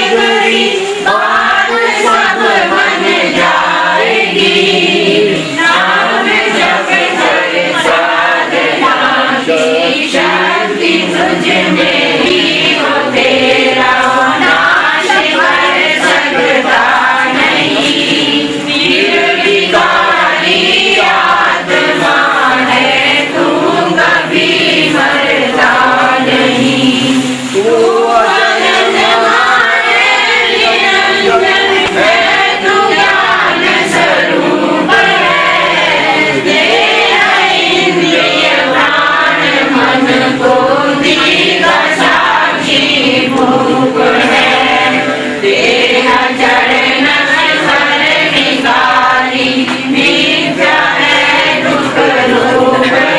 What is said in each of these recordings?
घड़ी बात सब बन जाएगी। नाम जप कर साधना की शक्ति तुझ में ही हो, तेरा नाश कर सकता नहीं। निर्विकारी आत्मा है तू, कभी मरता नहीं। तू अनंतमान निरंजन है, तू ज्ञान स्वरूप है। तेरा इंद्रिय प्राण मन बुद्धि का साक्षी भूप है। तेरा चरण स्वर निकाली नित्य है, दुख रूप है।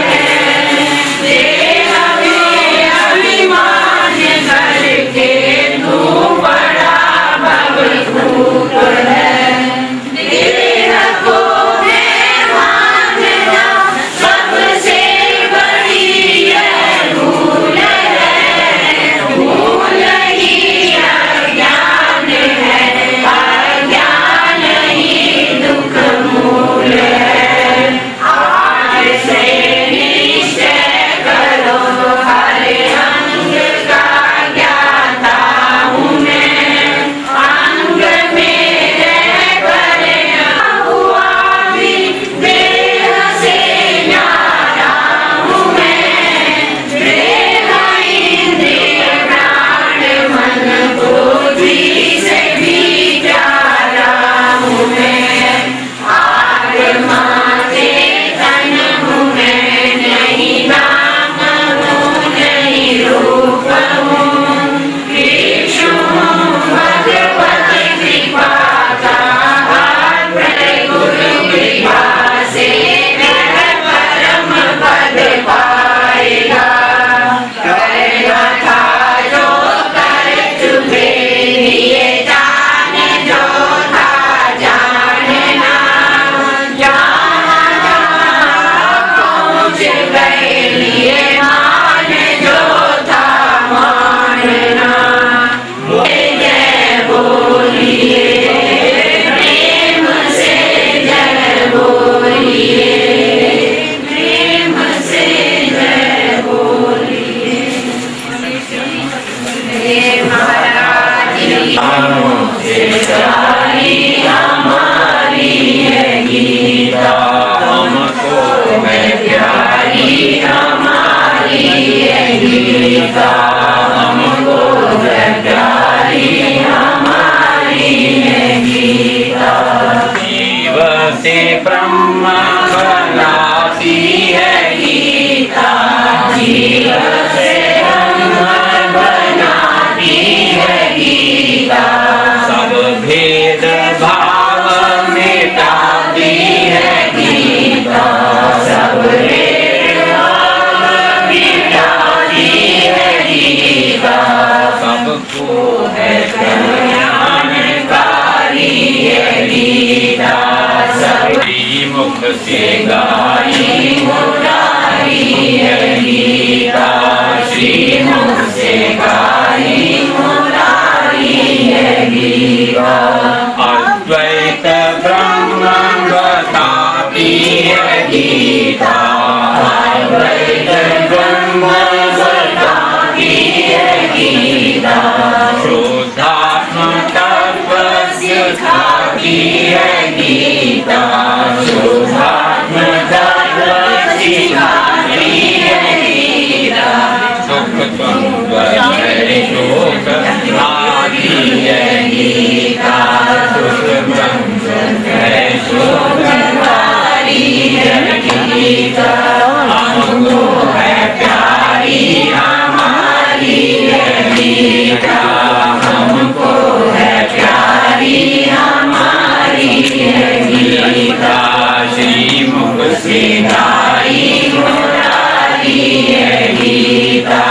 तेरा में अभिमान करके तू बड़ा भवभूप है। तेरा को मैं मानना सबसे बड़ी यह भूल है। भूल ही अज्ञान है, अज्ञान ही दुख मूल है। आज से निश्चय करो, हर अंग का ज्ञाता हूँ मैं। अंग में रहकर हुआ भी देह से न्यारा हूँ मैं। देह इंद्रिय प्राण मन बुद्धि से भी प्यारा हूँ मैं। आत्मा चेतन हूँ मैं, नहीं नाम हूँ नहीं रूप हूँ। कृष्ण हूँ भगवत कृपा का हाथ, गुरु कृपा से वह परम पद पाएगा। करना था जो कर चुके, ये जान जो था जानना। जहाँ जहाँ पहुँच गए, लिए मान जो था मानना। जय बोलिए, प्रेम से जय बोलिए, प्रेम से जय बोलिए। हे महाराज की सच्चाई हमारी है गीता, हमको है प्यारी हमारी है गीता। हमको है प्यारी हमारी है गीता। जीव से ब्रह्म बनाती है गीता, जीव से ब्रह्म बनाती है गीता। सब भेद भाव मिटाती है गीता, सब भेद भाव मिटाती है गीता। सबको है कल्याणकारी है गीता, सबकी मुख से गाई मुरारी है गीता। श्री मुख से गाई मुरारी है गीता। अद्वैत ब्रह्म बताती है गीता, अद्वैत ब्रह्म बताती है गीता। शुद्धात्म तत्व सिखाती है गीता, शुद्धात्म तत्व सिखाती है गीता। सुख द्वंद्व शोक आती है गीता, सुख द्वंद्व शोक आती है गीता। हमको है प्यारी हमारी है गीता, हमको है प्यारी हमारी है गीता। श्री मुख से गाई मुरारी है गीता,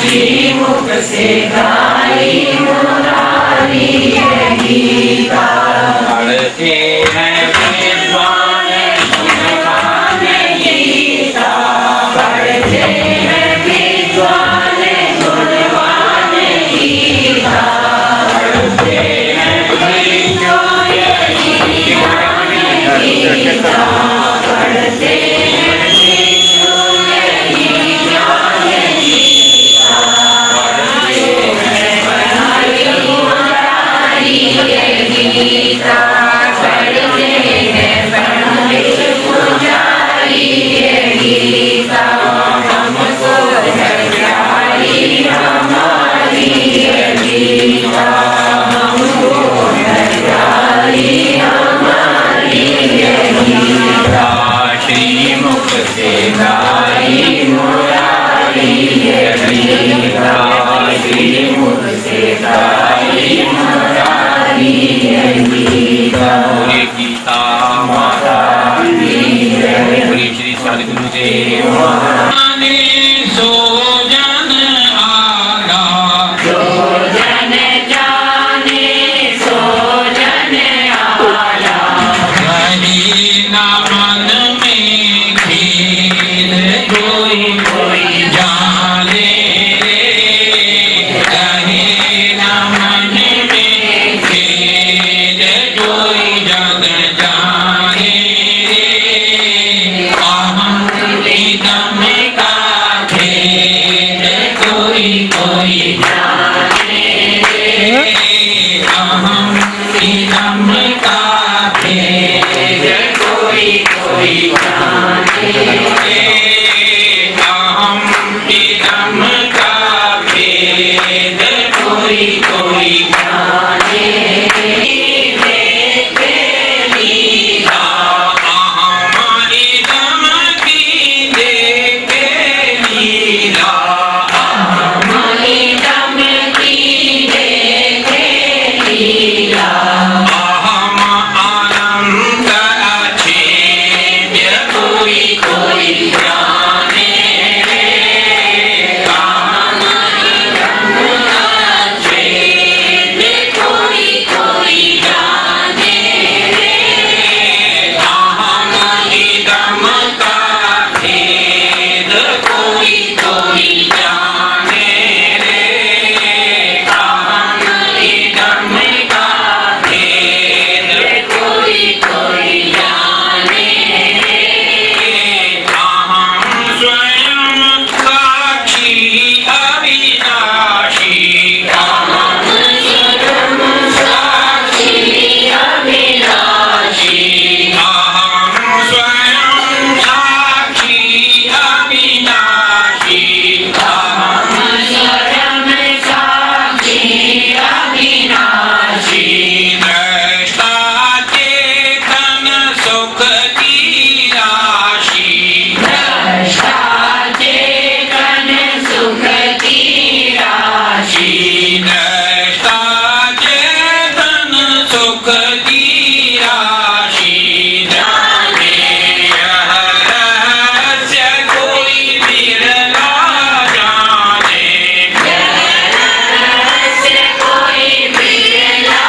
श्री मुख से गाई मुरारी है गीता। पढ़ते हैं विद्वान गुणगान गीता, पढ़ते हैं विद्वान गुणगान गीता। गीता पढ़ते हैं पंडित पुजारी ये गीता हमको है प्यारी हमारी ये गीता हमको है प्यारी हमारी ये गीता श्रीमुख से गाई मुरारी ये गीता श्रीमुख से गाई मुरारी ये गीता बोले गीता माता की जय बोले श्री सद्गुरुदेव महाराज सो जन आला सो जन जाने सो जन आला कहीं न मन में खेद कोई कोई जाने रे कहीं न मन में खेद कोई जग जाने रे अहम इदम का खेद कोई कोई जाने रे अहम इदम का खेद कोई कोई जाने रे अहम इदम का खेद कोई कोई जाने देखे लीला अहम इदम की देखे लीला अहम इदम की देखे लीला अहम आनंद अछेद्य कोई कोई जाने रे अहम इदम अछेद्य कोई कोई जाने रे अहम इदम का भेद कोई कोई जाने रे अहम इदम का भेद कोई कोई जाने रे अहम स्वयं साक्षी अविनाशी अहम स्वयं साक्षी अविनाशी अहम स्वयं साक्षी अविनाशी अहम स्वयं साक्षी अविनाशी दृष्टा चेतन सुख की राशि दृष्टा चेतन सुख की राशि दृष्टा चेतन सुख की राशि जाने यह रहस्य कोई बिरला जाने यह रहस्य कोई बिरला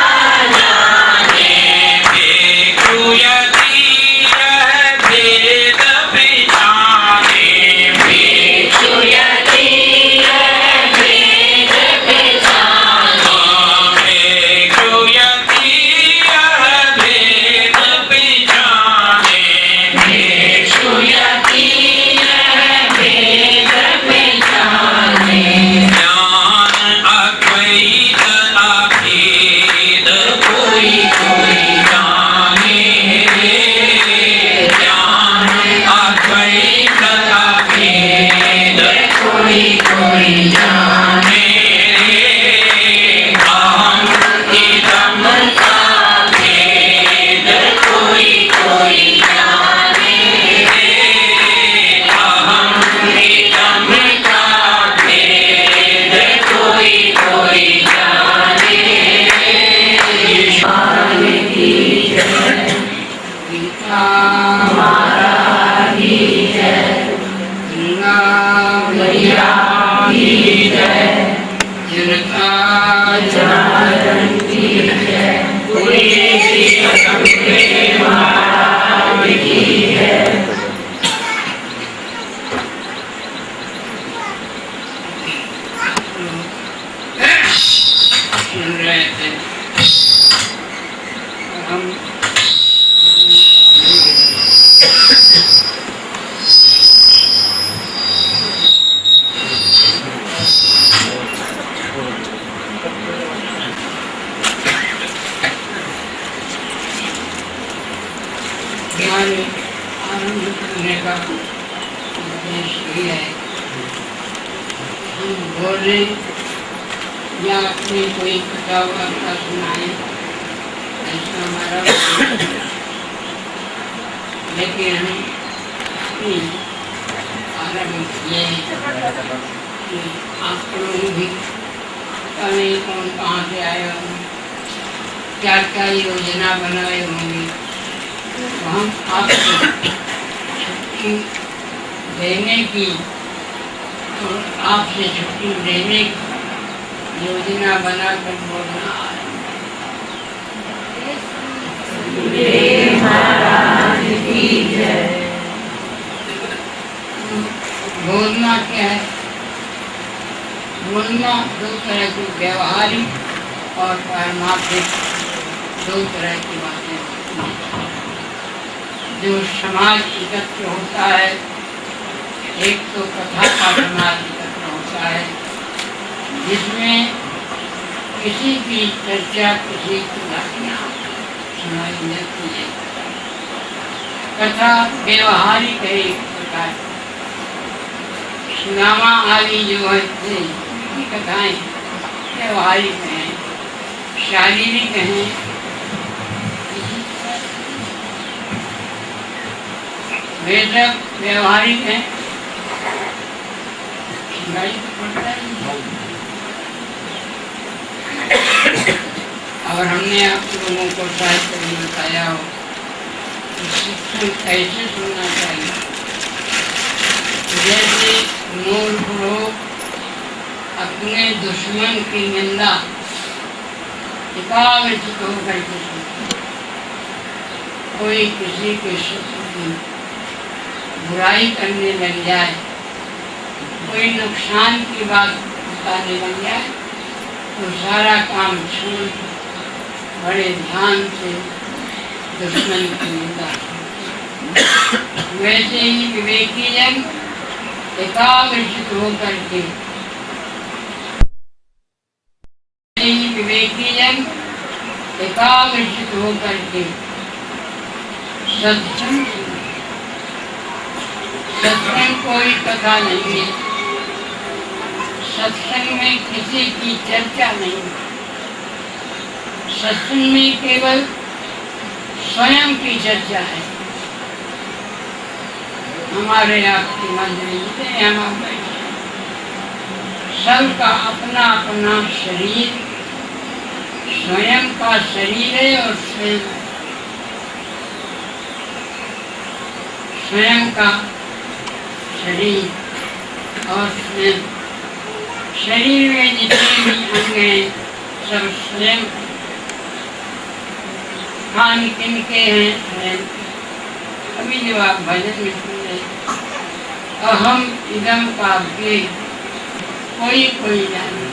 हमारे आरंभ करने का उद्देश्य ही है। हम बोले या अपनी कोई कथा वार्ता सुनाए, ऐसा हमारा लेकिन हम अपनी आरंभ किए कि आप लोग भी पता नहीं कौन कहाँ से आए होंगे, क्या क्या योजना बनाए होंगे, तो हम आपको छुट्टी देने की और आपसे छुट्टी लेने की योजना बनाकर बोलना बोलना क्या है? बोलना दो तरह की व्यवहारिक और पारमार्थिक दो तरह की बातें होती हैं। जो समाज एकत्र होता है, एक तो कथा का समाज एकत्र होता है जिसमें किसी की चर्चा, किसी की घटना सुनाई जाती है। कथा व्यवहारिक है एक प्रकार, सुनामा आदि जो है कथाएं व्यवहारिक हैं, शारीरिक हैं, वे सब व्यवहारिक हैं। और हमने आप लोगों को साहित्य में बताया हो शिक्षण कैसे सुनना चाहिए। जैसे मूर्ख लोग अपने दुश्मन की निंदा एकाग्रचित होकर के सुनते, कोई किसी के शत्रु की बुराई करने लग जाए, कोई नुकसान की बात बताने लग जाए, तो सारा काम छोड़ बड़े ध्यान से दुश्मन की निंदा। वैसे ही विवेकी जन एकाग्रचित होकर के एकाग्रचित होकर के सत्संग कोई कथा नहीं है, सत्संग में किसी की चर्चा नहीं, सत्संग में केवल स्वयं की चर्चा है। हमारे आपकी मंदिर में हम बैठे, सबका अपना अपना शरीर, स्वयं का शरीर है और स्वयं का शरीर और स्वयं शरीर में जितने भी अंग हैं सब स्वयं। खान किन के हैं? स्वयं। अभी जो आप भजन में सुन रहे, अहम इदम काव्ये कोई जाने।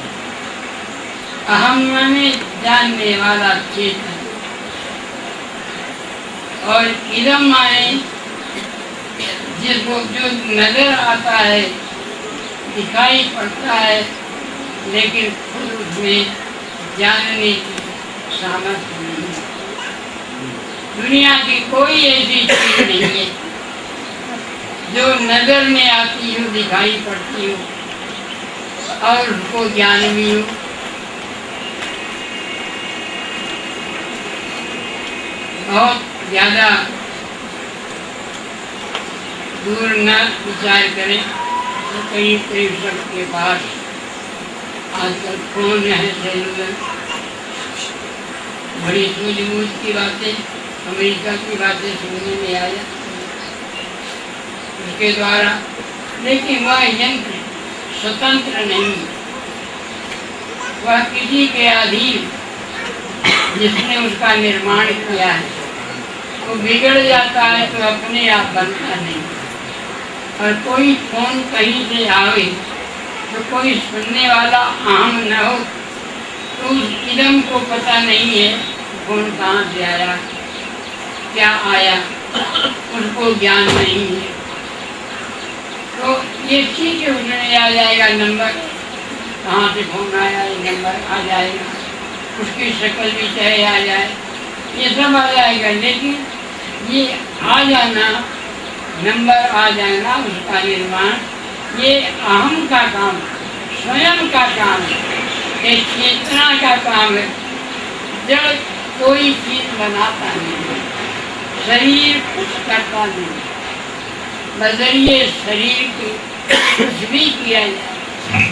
अहम माने जानने वाला चेतन, और इदम माने जिसको जो नजर आता है, दिखाई पड़ता है, लेकिन खुद उसमें जानने की सामर्थ्य नहीं है। दुनिया की कोई ऐसी चीज नहीं है जो नजर में आती हो, दिखाई पड़ती हो और उसको ज्ञान भी हो। बहुत ज्यादा दूर न विचार करें तो कई सबके पास आजकल फोन है, सेलुलर, बड़ी सूझबूझ की बातें, अमेरिका की बातें सुनने में आ जाती उसके द्वारा, लेकिन वह यंत्र स्वतंत्र नहीं है, वह किसी के अधीन जिसने उसका निर्माण किया है। वो बिगड़ जाता है तो अपने आप बनता नहीं। और कोई फोन कहीं से आवे तो कोई सुनने वाला आम न हो तो उस इदम को पता नहीं है फोन कहाँ से आया, क्या आया, उसको ज्ञान नहीं है। तो ये ठीक है, उसमें आ जाएगा नंबर, कहाँ से फोन आया, ये नंबर आ जाएगा, उसकी शक्ल भी चाहे आ जाए, ये सब आ जाएगा, लेकिन ये आ जाना, नंबर आ जाना, उसका निर्माण, ये अहम का काम, स्वयं का काम है, एक चेतना का काम है। जब कोई चीज बनाता नहीं, शरीर कुछ करता नहीं, बजरिए शरीर के कुछ भी किया जाए,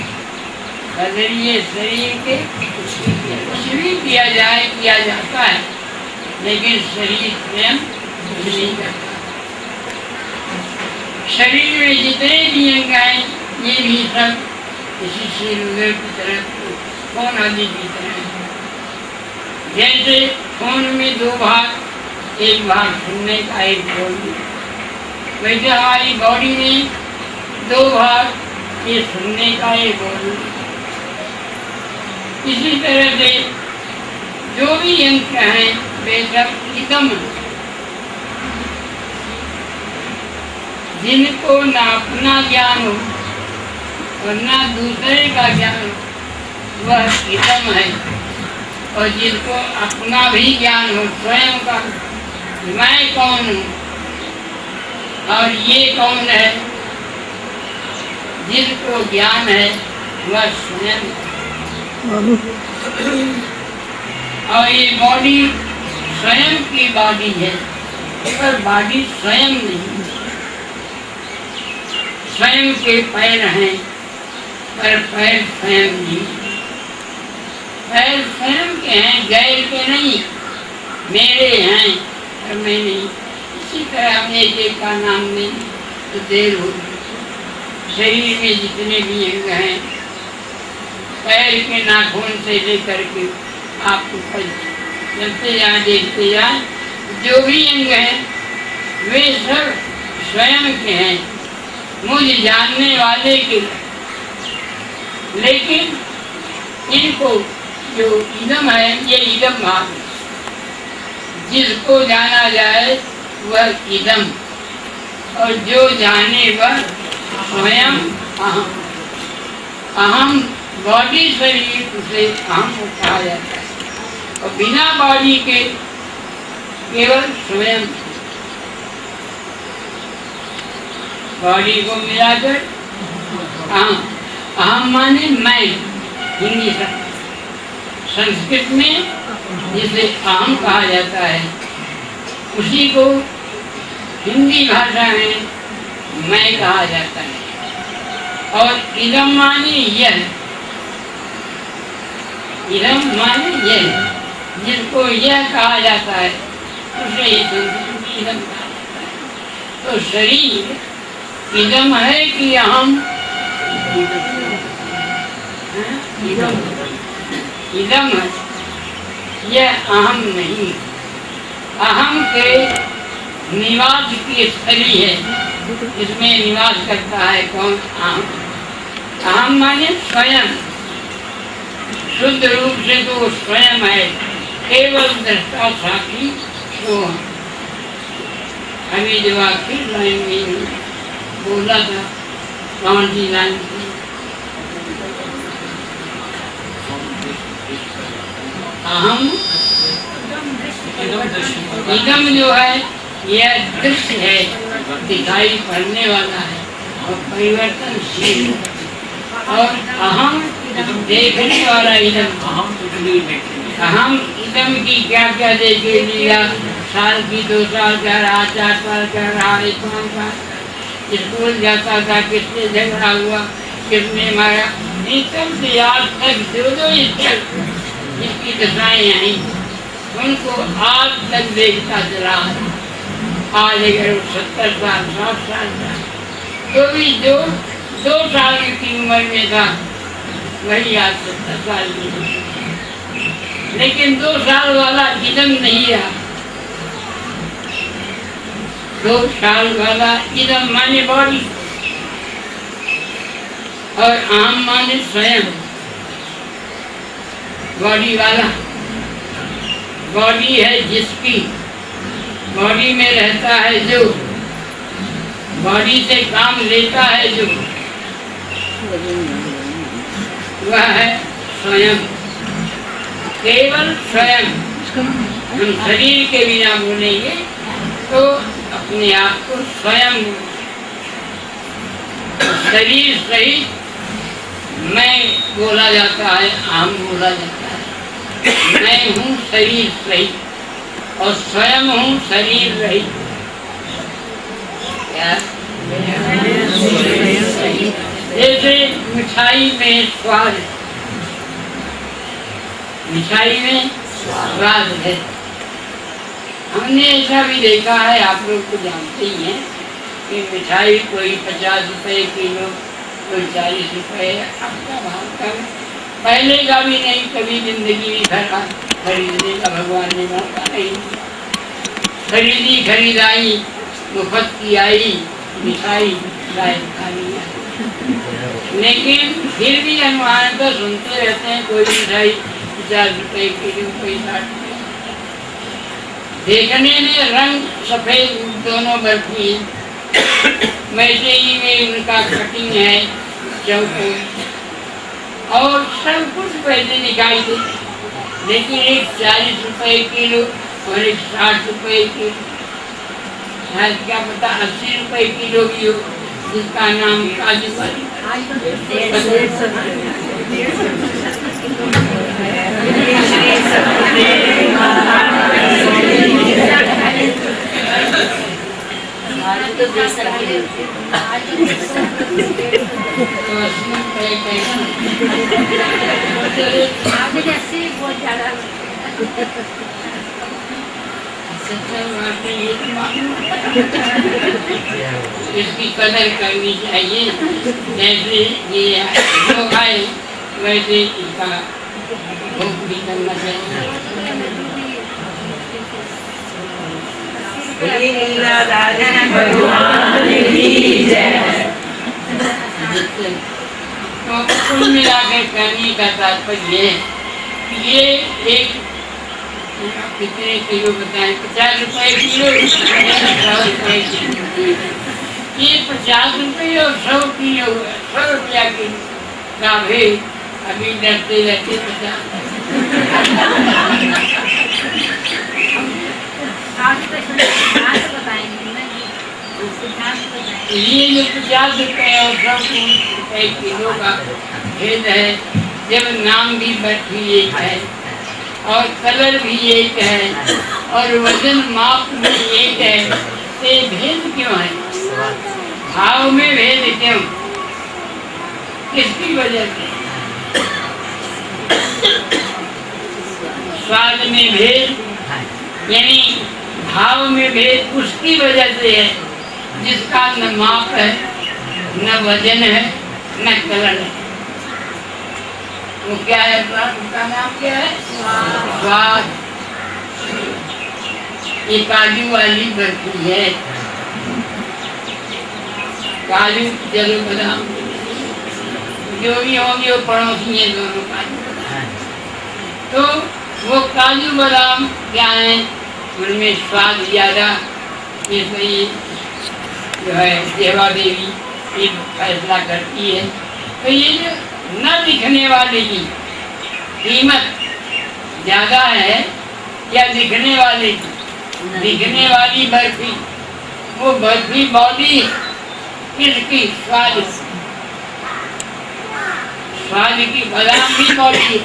बजरिए शरीर के कुछ भी किया जाए, किया जाता है, लेकिन शरीर स्वयं कुछ नहीं करता। शरीर में जितने भी अंग हैं, ये भी सब किसी सिर की तरह, खून आदि की तरह। जैसे खून में दो भाग, एक भाग सुनने का, एक बोलने, वैसे हमारी बॉडी में दो भाग, ये सुनने का, एक बोलने। इसी तरह से जो भी यंत्र हैं वे सब इदम, जिनको ना अपना ज्ञान हो और ना दूसरे का ज्ञान हो, वह इदम है। और जिनको अपना भी ज्ञान हो, स्वयं का, मैं कौन हूँ और ये कौन है, जिसको ज्ञान है वह स्वयं। और ये बॉडी स्वयं की बॉडी है, पर बॉडी स्वयं नहीं। स्वयं के पैर हैं, पर पैर स्वयं नहीं। पैर स्वयं के हैं, गैर के नहीं, मेरे हैं पर मैं नहीं। इसी तरह हम एक का नाम नहीं तो देर होगी। शरीर में जितने भी अंग हैं, पैर के नाखून से लेकर के आपको चलते जाए, देखते जाए, जो भी अंग हैं वे सब स्वयं के हैं, मुझ जानने वाले के। लेकिन इनको जो इदम है, ये इदम भाग, जिसको जाना जाए वह इदम, और जो जाने वह स्वयं अहम। अहम बॉडी शरीर उसे अहम को कहा जाता है, और बिना बॉडी के केवल स्वयं। बॉडी को मिलाकर अहम, अहम माने मैं, हिंदी संस्कृत में जिसे अहम कहा जाता है, उसी को हिंदी भाषा में मैं कहा जाता है। और इदम माने यह, इदम माने यह, जिसको यह कहा जाता है उसे ही संस्कृत इदम कहा जाता है। तो शरीर इदम है कि अहम? इदम, इदम है, यह अहम नहीं। अहम के निवास की स्थली है, इसमें निवास करता है कौन? अहम। अहम माने स्वयं, शुद्ध रूप से तो स्वयं है, केवल दृष्टा साक्षी वो। अभी जो आखिर लाइन में बोला था, कौन सी लाइन थी? अहम इदम जो है यह दृश्य है, दिखाई पड़ने वाला है और परिवर्तनशील है। और अहम देखने वाला इदम। अहम इदम की क्या क्या देखे लिया, साल की 2 साल का रहा, 4 साल का रहा, 5 साल स्कूल जाता था, किसने झगड़ा हुआ, किसने मारा, तब से आज तक जो जिसकी दशाएं आई उनको आज तक देखता चला। आज अगर 70 साल 60 साल का, तो भी जो 2 साल की उम्र में था वही आज 70 साल की। लेकिन 2 साल वाला इदम नहीं रहा। 2 साल वाला इदम माने बॉडी, और अहम माने स्वयं। बॉडी वाला, बॉडी है जिसकी, बॉडी में रहता है जो, बॉडी से काम लेता है जो, वह है स्वयं, केवल स्वयं। हम शरीर के बिना बोलेंगे तो अपने आप को स्वयं शरीर सहित मैं बोला जाता है, अहम बोला जाता है। मैं हूँ शरीर सहित और स्वयं हूँ शरीर रहित। क्या? जैसे मिठाई में स्वाद, मिठाई में स्वाद है। हमने ऐसा भी देखा है, आप लोग तो जानते ही हैं कि मिठाई कोई 50 रुपए किलो, कोई 40 रुपए, आपका भाव कम। पहले का भी नहीं, कभी जिंदगी में खरीदने का भगवान ने मौका नहीं दिया। खरीदी खरीदाई, मुफ्त की आई मिठाई, शायद खानी है। लेकिन फिर भी अनुमान तो सुनते रहते हैं, कोई मिठाई 50 रुपए किलो, कोई 60 रुपए। देखने में रंग सफेद दोनों बर्फी, वैसे ही में उनका कटिंग है चौकोर, और सब कुछ वैसे दिखाई दे। लेकिन एक 40 रुपए किलो और एक 60 रुपए किलो, शायद क्या पता 80 रुपए किलो भी हो, जिसका नाम काजू वाली। इसकी कदर करनी चाहिए। जैसे ये लोग आए वैसे इसका भोग भी करना चाहिए। तो कुल मिलाकर करने का तात्पर्य है कि ये एक कितने किलो बताएं, 50 रुपए किलो, 100 रुपए किलो। ये 50 रुपये और 100 किलो, 100 रुपया किलो का भेद अभी डरते रहते 50। ये जो 50 रुपये और 100 रुपए किलो का भेद है, जब नाम भी बर्फी एक है और कलर भी एक है और वजन माप भी एक है, तो ये भेद क्यों है? भाव में भेद क्यों? किसकी वजह से? स्वाद में भेद, यानी भाव में भेद उसकी वजह से है जिसका न माप है, न वजन है, न कलर है। वो क्या है? उसका नाम क्या है? स्वाद। ये काजू वाली बर्फी है, काजू चलो बादाम जो भी होंगे वो पड़ोसी हैं दोनों काजू। तो वो काजू बादाम क्या है? उनमें स्वाद ज्यादा, इसलिए जो है देवा देवी ये फैसला करती है। तो ये जो न दिखने वाले की कीमत ज्यादा है या दिखने वाले की? दिखने वाली बर्फी, वो बर्फी बॉडी किसकी? स्वाद, स्वाद की। बादाम भी बॉडी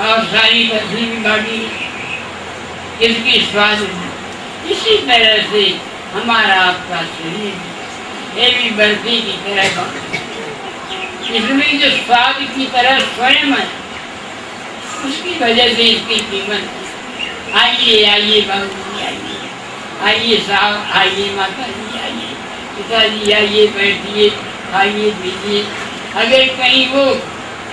और सारी बर्फी भी बॉडी किसकी? स्वाद। इसी तरह से हमारा आपका शरीर ये भी बर्फी की तरह, इसमें जो स्वाद की तरह स्वयं है, उसकी वजह से इसकी कीमत। आइए आइए बाबू जी, आइए आइए साहब, आइए माता जी, आइए पिताजी, आइए बैठिए, खाइए पीजिए। अगर कहीं वो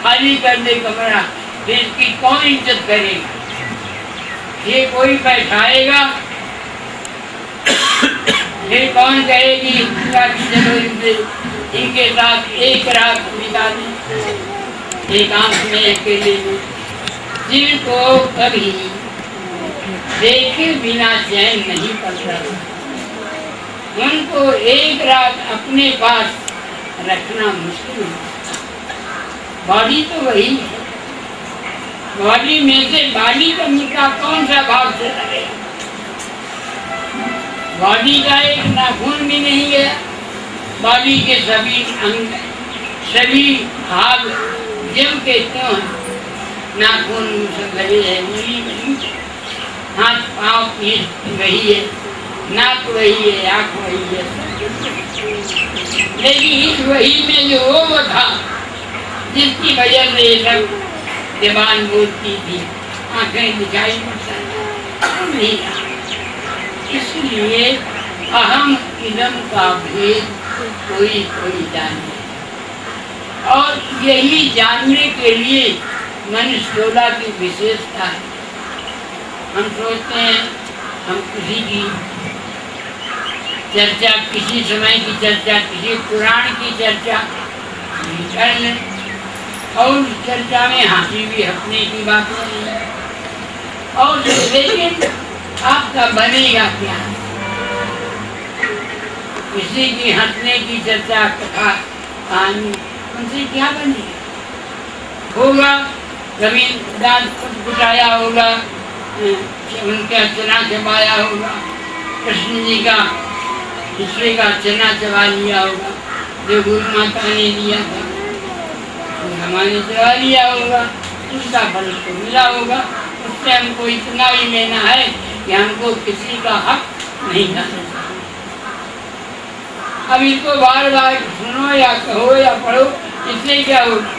खाली कर दे कमरा, फिर इसकी कौन इज्जत करेगा? ये कोई बैठाएगा, फिर कौन कहेगी चलो इनके साथ एक रात बिता दें एकांत में अकेले में। जिनको कभी देखे बिना चैन नहीं पड़ता, उनको एक रात अपने पास रखना मुश्किल है। बॉडी तो वही है, बॉडी में से बाली का मुद्दा कौन सा भाव से लगेगा? बॉडी का एक नाखून भी नहीं गया। बॉडी के सभी अंग, सभी भाग जब के क्यों हैं, नाखून सब लगे है, मुड़ी वही, हाथ पाँव पीठ वही है, नाक वही है, आँख वही है, लेकिन इस वही में जो वो था जिसकी वजह से ये सब जबान बोलती थी, आंखें दिखाई पड़ता नहीं था। इसलिए अहम इदम का भेद कोई कोई जाने, और यही जानने के लिए मनुष्य टोला की विशेषता है। हम सोचते हैं हम किसी की चर्चा, किसी समय की चर्चा, किसी पुराण की चर्चा कर लें, और चर्चा में हंसी भी हंसने की बात नहीं है, और लेकिन आपका बनेगा क्या? किसी की हंसने की चर्चा, कथा, कहानी, उनसे क्या बनेगा? होगा कभी दांत कुटाया होगा, उनका चना चबाया होगा, कृष्ण जी का दूसरे का चना चबा लिया होगा, जो गुरु माता ने दिया था हमारे चबा लिया होगा, उसका फल तो मिला होगा। उससे हमको इतना ही लेना है कि हमको किसी का हक नहीं करना। अब इसको बार बार सुनो या कहो या पढ़ो, इससे क्या होगा?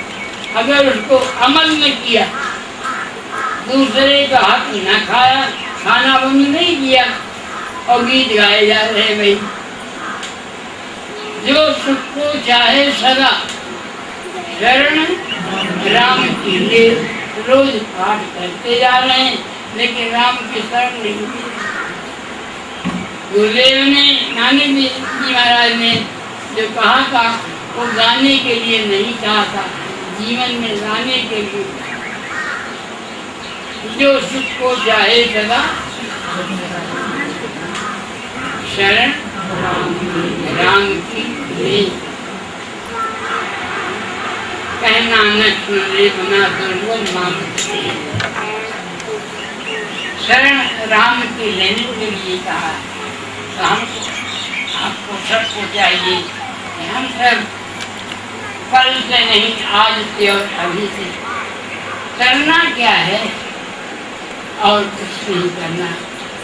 अगर उसको अमल न किया, दूसरे का हक न खाया, खाना बंद नहीं किया, और गीत गाए जा रहे भाई, जो सुख को चाहे सदा शरण राम की ले, रोज पाठ करते जा रहे हैं, लेकिन राम की शरण नहीं। गुरुदेव ने, नानक जी महाराज ने जो कहा था, वो गाने के लिए नहीं कहा था, जीवन में लाने के लिए। जो सुख को चाहे सदा शरण राम की ले, कहना न सुन ले बना दुर्बल नाम, शरण राम की लेने के लिए कहा। तो हम आपको सबको चाहिए कि हम सब कल से नहीं, आज से और अभी से करना क्या है, और कुछ नहीं करना,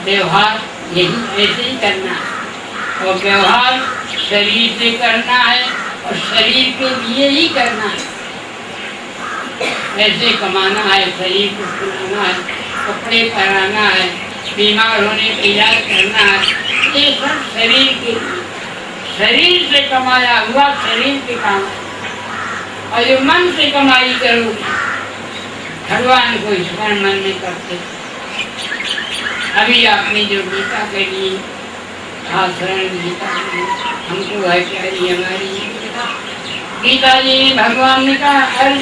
व्यवहार यही ऐसे ही करना है। और व्यवहार शरीर से करना है, और शरीर के लिए ही करना है। ऐसे कमाना है, शरीर को खिलाना है, कपड़े पहनाना है, बीमार होने का इलाज करना है, ये सब शरीर के, शरीर से कमाया हुआ शरीर के काम। और जो मन से कमाई करो, भगवान को स्मरण मन में करते। अभी आपने जो गीता के लिए शरण गीता हमको है प्यारी हमारी गीता जी, भगवान ने कहा अरे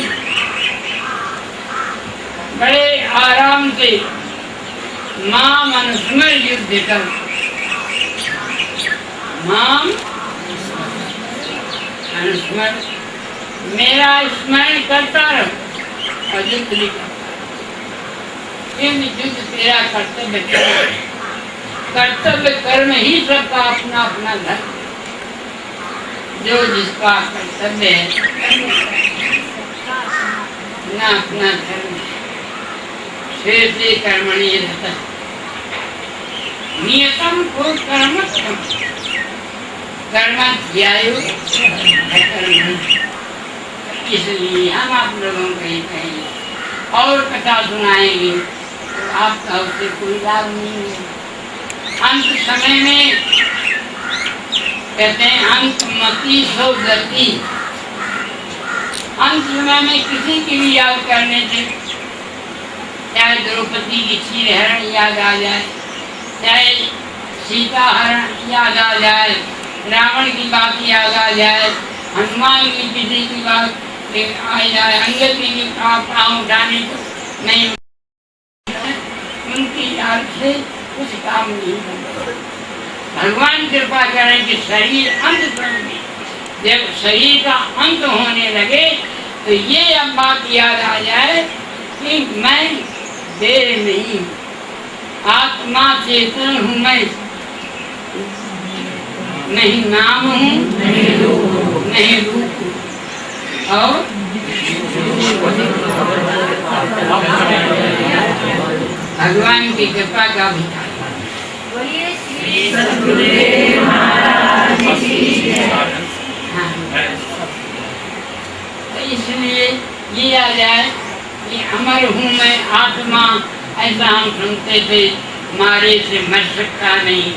बड़े आराम से माम अनुस्मर युद्ध कर, माम अनुस्मर, मेरा स्मरण करता रहो और युद्ध नहीं करता। युद्ध तेरा कर्तव्य कर्म, कर्तव्य कर्म ही सबका अपना अपना धर्म, जो जिसका कर्तव्य है ना अपना धर्म, श्रेष्ठ कर्मणि रहता है, नियतम को कर्म कर्म ध्यायो कर्म। इसलिए हम आप लोगों को ही कहेंगे और कथा सुनाएंगे, तो आपका उससे कोई लाभ नहीं है। अंत समय में कहते हैं अंत मति सो गति, अंत समय में किसी की भी याद करने से, चाहे द्रौपदी की क्षीर हरण याद आ जाए, चाहे सीता हरण याद आ जाए, रावण की बात याद आ जाए, हनुमान की किसी की बात आ जाए, अंगद की पाँव उठाने को नहीं, उनकी याद से कुछ काम नहीं होता। भगवान कृपा करें कि शरीर अंत में, जब शरीर का अंत होने लगे तो ये अब बात याद आ जाए कि मैं देह नहीं, आत्मा चेतन हूँ मैं, नहीं नाम हूँ, नहीं रूप हूँ, और भगवान की कृपा का भिखारी। हाँ। तो इसलिए ये आ जाए कि अमर हूँ मैं आत्मा, ऐसा हम सुनते थे, मारे से मर सकता नहीं,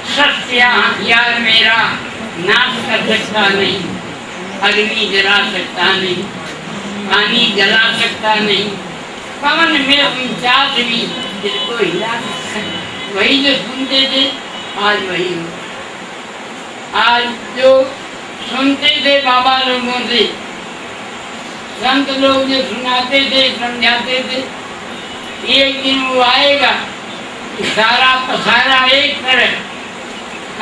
सत्य हथियार मेरा नाश कर सकता नहीं, अग्नि जला सकता नहीं, पानी जला सकता नहीं, पवन में 49 भी जिसको हिला सकता है। वही जो सुनते थे आज वही हो। आज जो सुनते थे बाबा लोगों से, संत लोग जो सुनाते थे, समझाते थे, एक दिन वो आएगा कि सारा पसारा एक तरफ,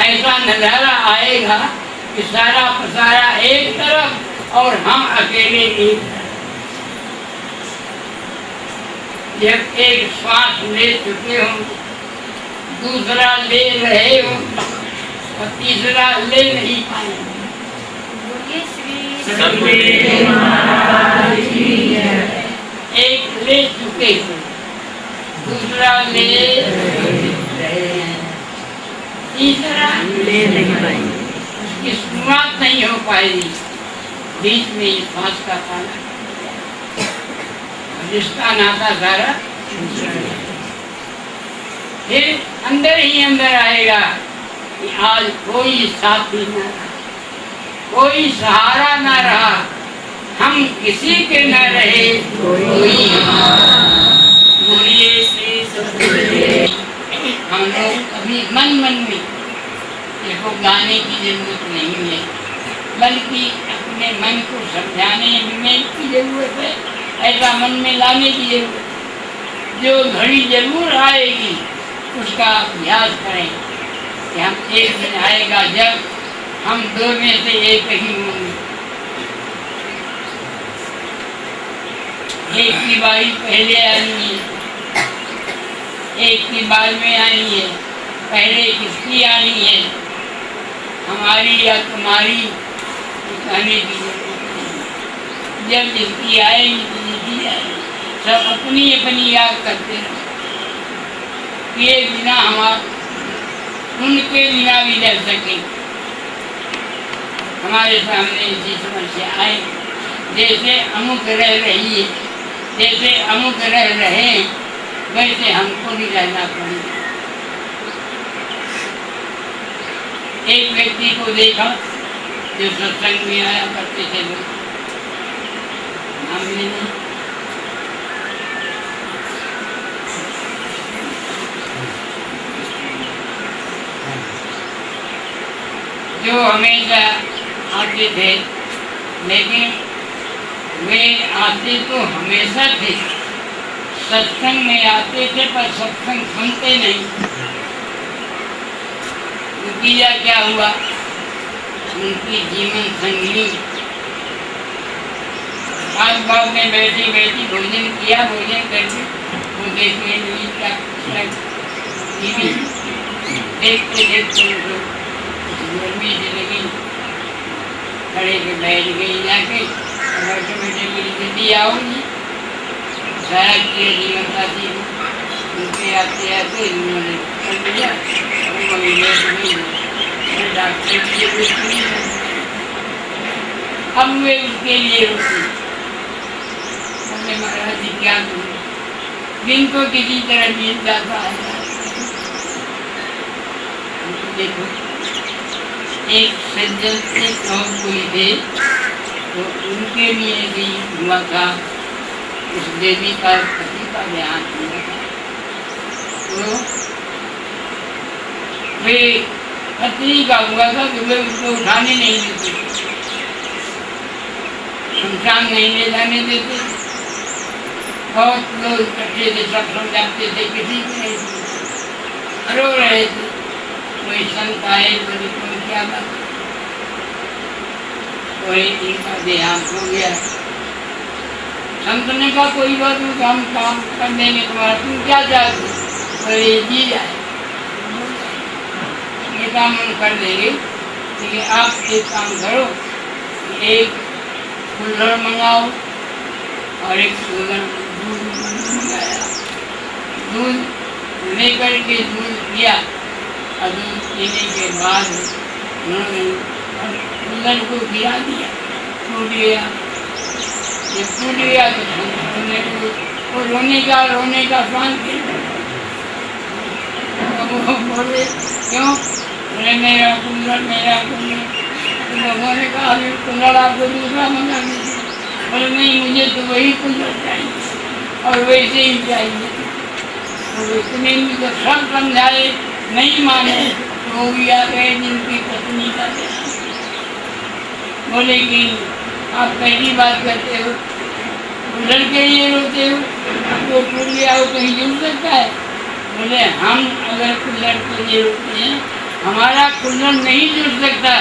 ऐसा नजारा आएगा कि सारा पसारा एक तरफ और हम अकेले एक तरफ। जब एक श्वास ले चुके हो, दूसरा ले रहे हो और तीसरा ले नहीं पाए। एक ले चुके हो, दूसरा ले रहे हैं, तीसरा ले नहीं पाए। उसकी शुरुआत नहीं हो पाएगी, बीच में इस सांस का पाना, जिसका नाता सारा फिर अंदर ही अंदर आएगा कि आज कोई साथी न रहा, कोई सहारा न रहा, हम किसी के न रहे, कोई हम लोग अभी मन मन में इसको गाने की जरूरत नहीं है, बल्कि अपने मन को समझाने में की जरूरत है, ऐसा मन में लाने की जरूरत। जो घड़ी जरूर आएगी उसका अभ्यास करें कि हम एक दिन आएगा जब हम दो में से एक ही होंगे। एक की बारी पहले आनी है, एक की बाद में आनी है, पहले किसकी आनी है, हमारी या तुम्हारी कहने की जरूरत नहीं। जब जिसकी आएगी तो जिसकी आएगी, सब अपनी अपनी याद करते रहो। ये बिना हमारे उनके बिना भी रह सके। हमारे सामने ऐसी समस्या आए, जैसे अमुक रह रही है, जैसे अमुक रह रहे हैं, वैसे हमको भी रहना पड़ेगा। एक व्यक्ति को देखा जो सत्संग में आया करते थे लोग, नाम लेना, जो हमेशा आते थे, लेकिन वे आते तो हमेशा थे, सत्संग में आते थे पर सत्संग सुनते नहीं। नतीजा क्या हुआ, उनकी जीवन संगनी आज बाग में बैठी बैठी भोजन किया, भोजन करके वो देखने लगी क्या देखते देखते गर्मी से लगी, खड़े के बैठ गई जाके, बैठे बैठे मेरी दीदी आओगी, सारा किया जीवन साथी उनके आते आते उन्होंने कर दिया, डॉक्टर की अब वे उसके लिए रुकी। हमने महाराज जी क्या करूँ, दिन को किसी तरह बीत जाता है। देखो एक सज्जन से कोई थे तो उनके लिए भी हुआ था, उस देवी का पति का ध्यान हुआ था, तो वे पत्नी का हुआ था कि वे उसको उठाने नहीं देते, शमशान नहीं ले जाने देते। बहुत लोग इकट्ठे थे, सब समझाते थे, किसी को नहीं सुनते, रो रहे थे। कोई संत आए, बोले कोई क्या बात, कोई इनका देहांत हो गया। संत ने कहा कोई बात नहीं, हम काम कर देंगे तुम्हारा, तुम क्या चाहते, बोले जी जाए। ये काम हम कर देंगे। कि आप एक काम करो, एक कुल्हड़ मंगाओ और एक कुल्हड़ दूध मंगाया। दूध लेकर के दूध पिया और दूध पीने के बाद उन्होंने कुल्हड़ को गिरा दिया, टूट गया। जब टूट गया तो वो रोने का शांति। वो बोले क्यों? बोले मेरा कुल्हड़। तो लोगों ने कहा कुल्हड़ आपको दूसरा मंगा दीजिए। बोले नहीं, मुझे तो वही कुल्हड़ चाहिए और वैसे ही चाहिए। तो इतने में तो सब समझाए, नहीं माने। तो वो भी आ गए जिनकी पत्नी का देहांत। बोले कि आप पहली बात करते हो, कुल्हड़ के लिए रोते हो, वो टूट गया, वो कहीं जुड़ सकता है। बोले हम अगर कुल्हड़ के लिए रोते हैं, हमारा कुल्हड़ नहीं जुड़ सकता,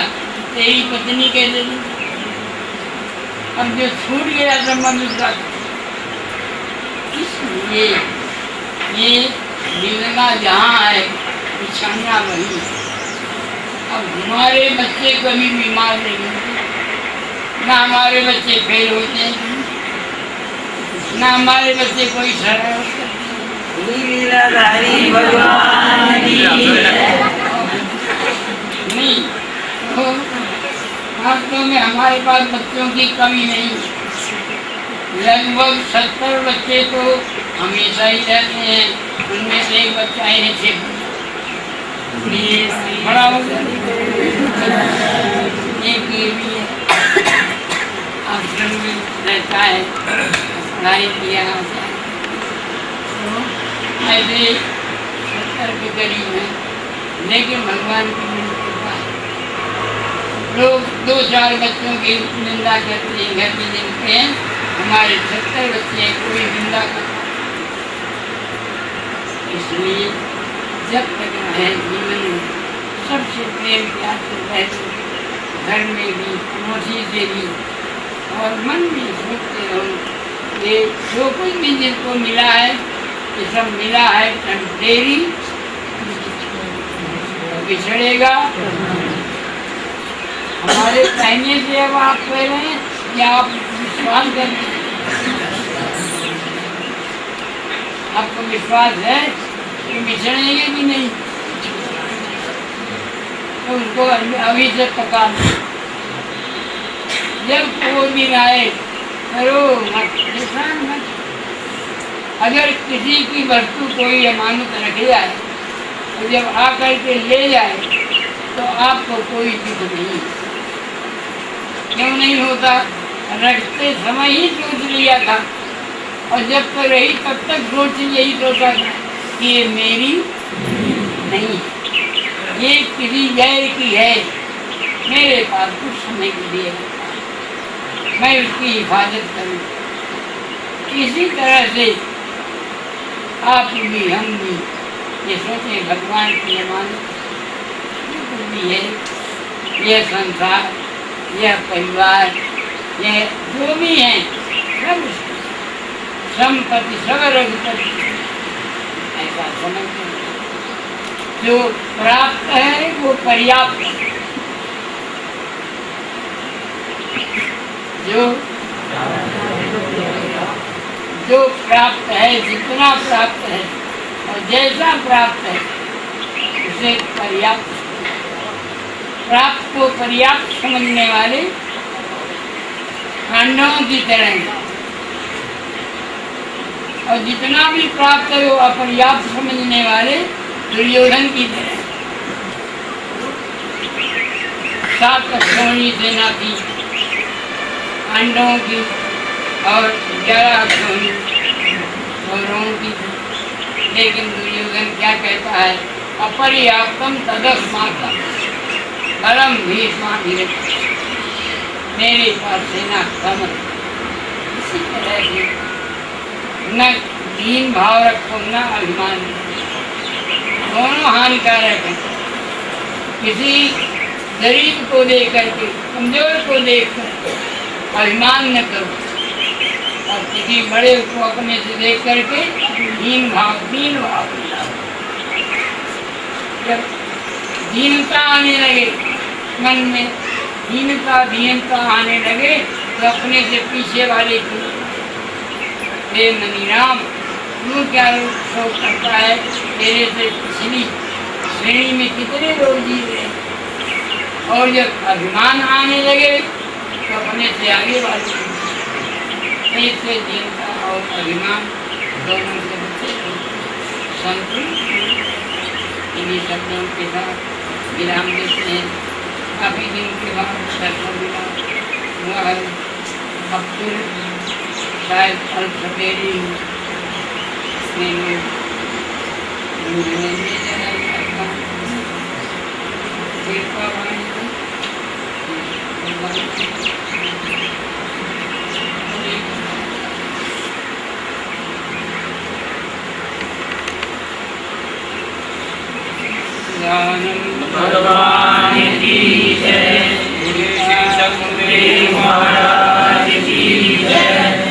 तेरी पत्नी कैसे जुड़? अब जो छूट गया संबंध उसका। इसलिए ये मिलना जहाँ है, बिछाना वही। अब हमारे बच्चे कभी बीमार नहीं होते, ना हमारे बच्चे फेल होते हैं, ना हमारे बच्चे कोई शरारत करते हैं। भगवान नहीं तो वास्तव में हमारे पास बच्चों की कमी नहीं। लगभग 70 बच्चे तो हमेशा ही रहते हैं, उनमें से एक बच्चा ऐसे बड़ा हो जाता है। एक ये भी है, आश्रम में रहता है, पढ़ाई किया जाता है। तो ऐसे 70 के करीब है, लेकिन भगवान की कृपा है। लोग 2-4 बच्चों की निंदा करते हैं, घर में देखते हैं, हमारे 70 बच्चे कोई निंदा करते। इसलिए जब तक है जीवन में सबसे प्रेम प्यार से रहते, घर में भी, पड़ोसी से भी, और मन में सोचते रहो ये जो कुछ भी जिनको मिला है, ये सब मिला है टेम्परेरी, बिछड़ेगा। हमारे कहने से अब आप कह रहे हैं या आप विश्वास करते हैं? आपको विश्वास है कि बिछड़ेंगे भी नहीं? तो उसको अभी से पका लो। जब कोई भी आए करो मत, परेशान मत। अगर किसी की वस्तु कोई अमानत रख जाए तो जब आकर के ले जाए तो आपको कोई दुख नहीं। क्यों नहीं होता? रखते समय ही सोच लिया था, और जब तक रही तब तक सोच यही सोचा था कि ये मेरी नहीं, ये किसी गैर की है, मेरे पास कुछ समय के लिए मैं उसकी हिफाजत करूँ। इसी तरह से आप भी, हम भी ये सोचे भगवान की अमानत भी है, यह संसार, यह परिवार, यह जो भी है, सब संपत्ति, सब रघुपति, ऐसा समझते हैं। जो प्राप्त है वो पर्याप्त है। जो प्राप्त है, जितना प्राप्त है और जैसा प्राप्त है उसे पर्याप्त, प्राप्त को पर्याप्त समझने वाले पांडवों की तरह हैं, और जितना भी प्राप्त है वो अपर्याप्त समझने वाले दुर्योधन की तरह। 7 अक्षौहिणी सेना थी पांडवों की और 11 अक्षौहिणी कौरवों की थी, लेकिन दुर्योधन क्या कहता है? अपर्याप्तम तदस्माकं बलम भीष्माभिरक्षितम्, मेरे पास सेना कम है। इसी तरह से न दीन भाव रखो, न अभिमान, दोनों हानिकारक हैं। किसी गरीब को देख करके, कमजोर को देखकर अभिमान न करो, और किसी बड़े को अपने से देख करके दीन भाव दीनता आने लगे मन में, दीनता आने लगे तो अपने से पीछे वाले की, हे मनीराम तू क्या शोक करता है, तेरे से पिछली श्रेणी में कितने लोग जी रहे। और जब अभिमान आने लगे तो अपने से आगे वाले, ऐसे दीनता और अभिमान दोनों से बचे संतुष्ट। इन्हीं शब्दों के साथ विराम देते हैं। काफी दिन के बाद शर्मा विराम हुआ है। अब फिर शायद कल सवेरे में लोग मिलने में जाएगा। फिर कब आएंगे? भगवान की जय, श्री सतगुरुदेव महाराज की जय।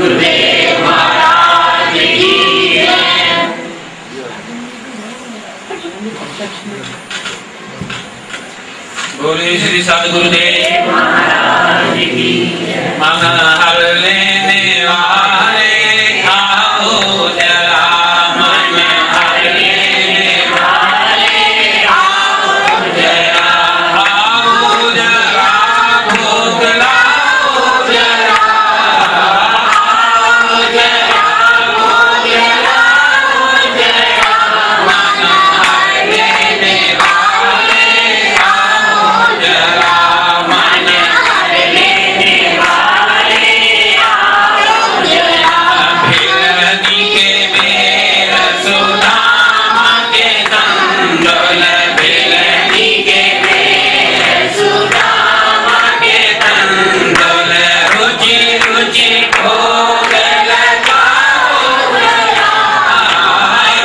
सदगुरुदेव महाराज की जय। बोले श्री सदगुरुदेव महाराज की जय। मन हर लेने वाले आओ जरा, मन हर लेने वाले आओ जरा, आओ जरा भोग लाओ जरा, आओ जरा भोग लाओ जरा, मन हर लेने वाले आओ जरा, मन हर लेने वाले आओ जरा। भिलनी के मेर सुदामा के तंडोल, भिलनी के मेर सुदामा के तंडोल, रुचि रुचि भोग लगाओ जरा,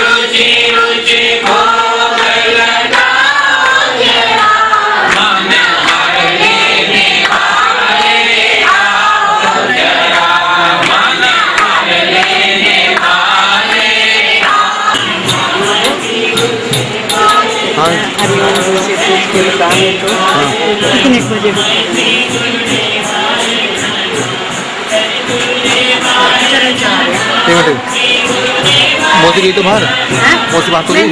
रुचि रुचि भोग लगाओ जरा, मन हर लेने वाले आओ जरा, मन हर लेने वाले हरिओम से पूछ के बताएं तो कितने बजे मौसी गई तो बाहर, मौसी बात तो गई।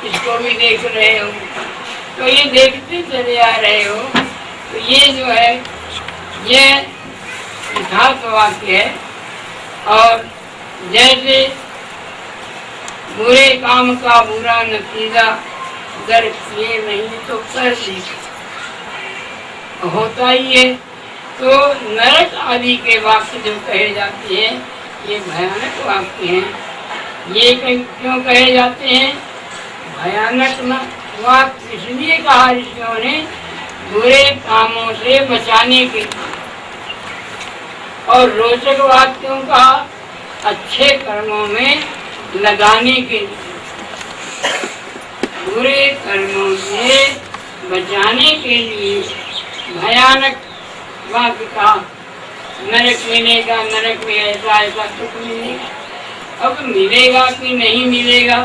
इसको भी देख रहे हो, तो ये देखते चले आ रहे हो। तो ये जो है ये यथार्थ वाक्य है। और जैसे बुरे काम का बुरा नतीजा अगर किए नहीं तो कर दी होता ही है। तो नरक आदि के वाक्य जो कहे जाते हैं ये भयानक वाक्य हैं। ये क्यों कहे जाते हैं भयानक? वाक्य इसलिए कहा ऋषियों ने बुरे कामों से बचाने के लिए, और रोचक वाक्यों का अच्छे कर्मों में लगाने के लिए। बुरे कर्मों से बचाने के लिए भयानक वाक्य का नरक मिलेगा, नरक में ऐसा ऐसा सुख मिलेगा। अब मिलेगा कि नहीं मिलेगा,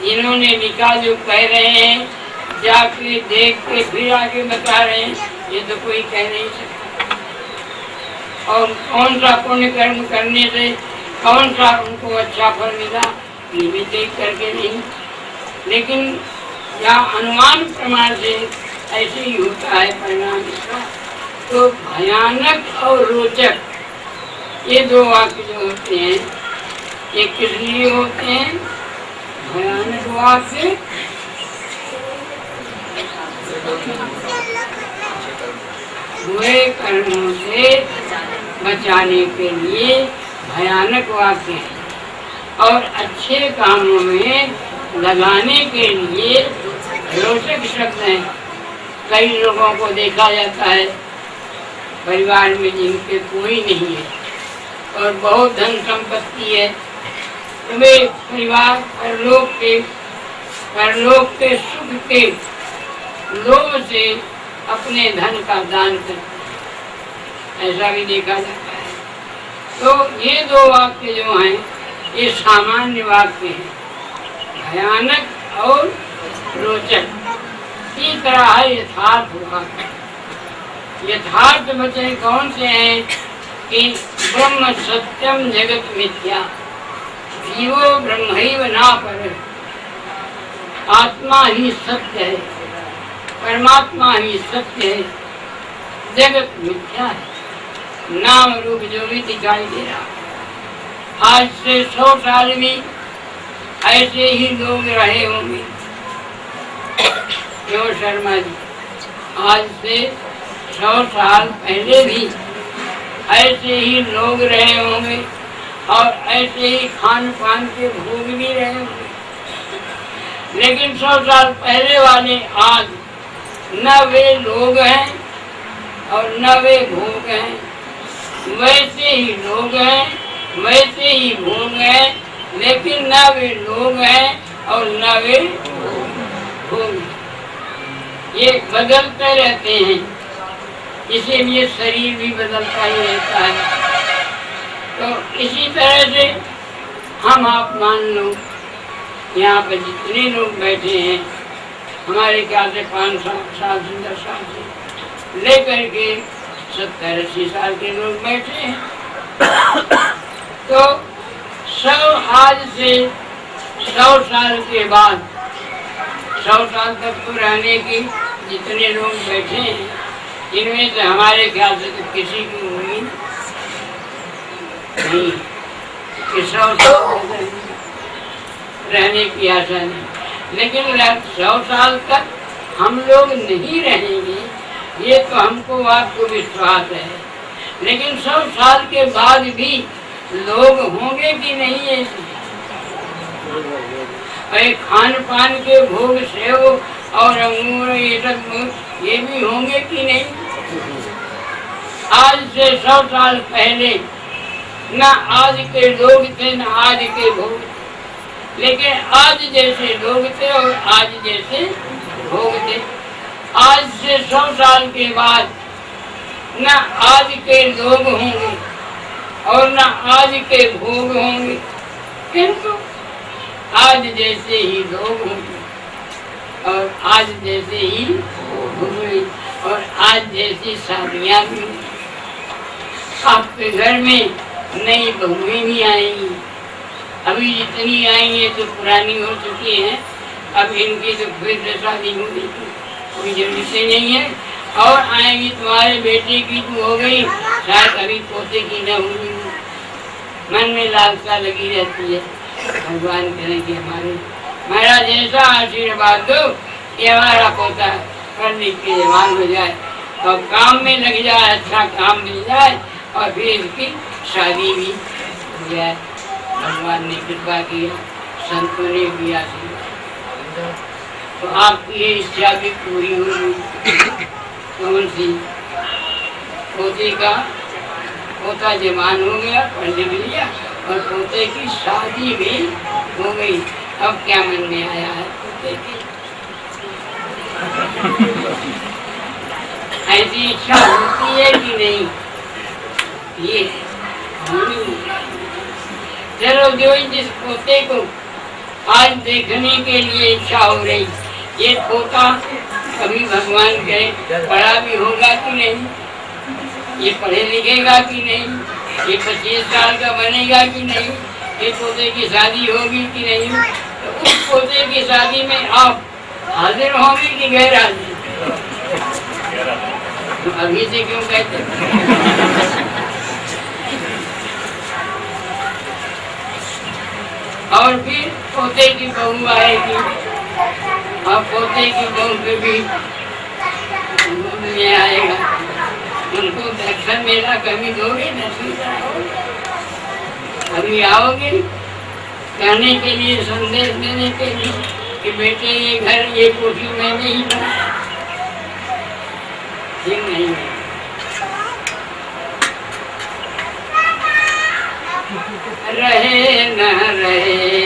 जिन्होंने लिखा जो कह रहे हैं, जाके देख के फिर आगे बता रहे हैं, ये तो कोई कह नहीं सकता। और कौन सा पुण्य कर्म करने से कौन सा उनको अच्छा फल मिला, ये भी देख करके नहीं। लेकिन यहाँ अनुमान प्रमाण से ऐसे ही होता है परिणाम इसका। तो भयानक और रोचक ये दो वाक्य जो होते हैं ये किस लिए होते हैं? भयानक वाक्य बुरे कर्मों से बचाने के लिए भयानक वाक्य है, और अच्छे कामों में लगाने के लिए रोचक शब्द हैं। कई लोगों को देखा जाता है परिवार में जिनके कोई नहीं है और बहुत धन संपत्ति है, तो वे परिवार परलोक के सुख के लोभ से अपने धन का दान करते, ऐसा भी देखा जाता है। तो ये दो वाक्य जो हैं ये सामान्य वाक्य हैं, भयानक और रोचक। इसी तरह है यथार्थ वाक्य। यथार्थ वचन कौन से हैं कि ब्रह्म सत्यम जगत मिथ्या, जीवो ब्रह्मैव न परः। आत्मा ही सत्य है, परमात्मा ही सत्य है, जगत मिथ्या है, नाम रूप जो भी दिखाई दे रहा। आज से 100 साल में ऐसे ही लोग रहे होंगे, क्यों शर्मा जी, आज से 100 साल पहले भी ऐसे ही लोग रहे होंगे और ऐसे ही खान पान के भोग भी रहे होंगे, लेकिन 100 साल पहले वाले आज न वे लोग हैं और न वे भोग हैं, वैसे ही लोग हैं, वैसे ही भोग हैं, लेकिन न वे लोग हैं और न वे भोग। ये बदलते रहते हैं, इसीलिए शरीर भी बदलता ही रहता है। तो इसी तरह से हम आप मान लो, यहाँ पर जितने लोग बैठे हैं, हमारे ख्याल से 5-7 साल से 10 साल से लेकर के 70-80 साल के लोग बैठे हैं। तो 100 आज से 100 साल के बाद 100 साल तक तो रहने की जितने लोग बैठे हैं, इनमें से हमारे ख्याल से तो किसी की उम्मीद नहीं कि 100 साल रहने की आशा नहीं, लेकिन 100 साल तक हम लोग नहीं रहेंगे, ये तो हमको आपको विश्वास है। लेकिन 100 साल के बाद भी लोग होंगे कि नहीं ऐसे? खान पान के भोग सेव और अंगूर ये भी होंगे कि नहीं? आज से 100 साल पहले न आज के लोग थे न आज के भोग, लेकिन आज जैसे लोग थे और आज जैसे भोग थे। आज से 100 साल के बाद न आज के लोग होंगे और न आज के भोग होंगे, किंतु आज जैसे ही लोग होंगे और आज जैसे ही होंगे और आज जैसी शादियाँ भी। आपके घर में नई बहुएं भी आएंगी, अभी जितनी आएंगी तो पुरानी हो चुकी हैं, अब इनकी तो फिर से शादी होने की कोई जरूरत नहीं है। और आएंगी, तुम्हारे बेटे की तो हो गई, शायद अभी पोते की न हुई, मन में लालसा लगी रहती है। भगवान करें कि हमारा जैसा आशीर्वाद दो कि हमारा पोता पढ़ लिख के जवान हो जाए और काम में लग जाए, अच्छा काम मिल जाए और फिर इसकी शादी भी हो जाए। भगवान ने कृपा किया, संतों ने भी आशीर्वाद, तो आपकी ये इच्छा भी पूरी होगी। कौन सी? पोते का पोता जवान हो गया, पढ़ लिख लिया और पोते की शादी भी हो गई। अब क्या मन में आया है पोते की? ऐसी इच्छा होती है कि नहीं? ये चलो, जो जिस पोते को आज देखने के लिए इच्छा हो रही, ये पोता कभी भगवान करे पढ़ा भी होगा कि नहीं, ये पढ़े लिखेगा कि नहीं, ये 25 साल का बनेगा कि नहीं, ये पोते की शादी होगी कि नहीं, तो उस पोते की शादी में आप हाजिर होंगे कि गैर हाजिर? तो अभी से क्यों कहते? और फिर पोते की बहू आएगी और पोते की बहू पे भी में आएगा, उनको दर्शन मेला कभी दोगे? दर्शन कराओगे? अभी आओगे कहने के लिए, संदेश देने के लिए कि बेटे ये घर ये कोठी मैंने ही बनाया, ये नहीं है। रहे न रहे,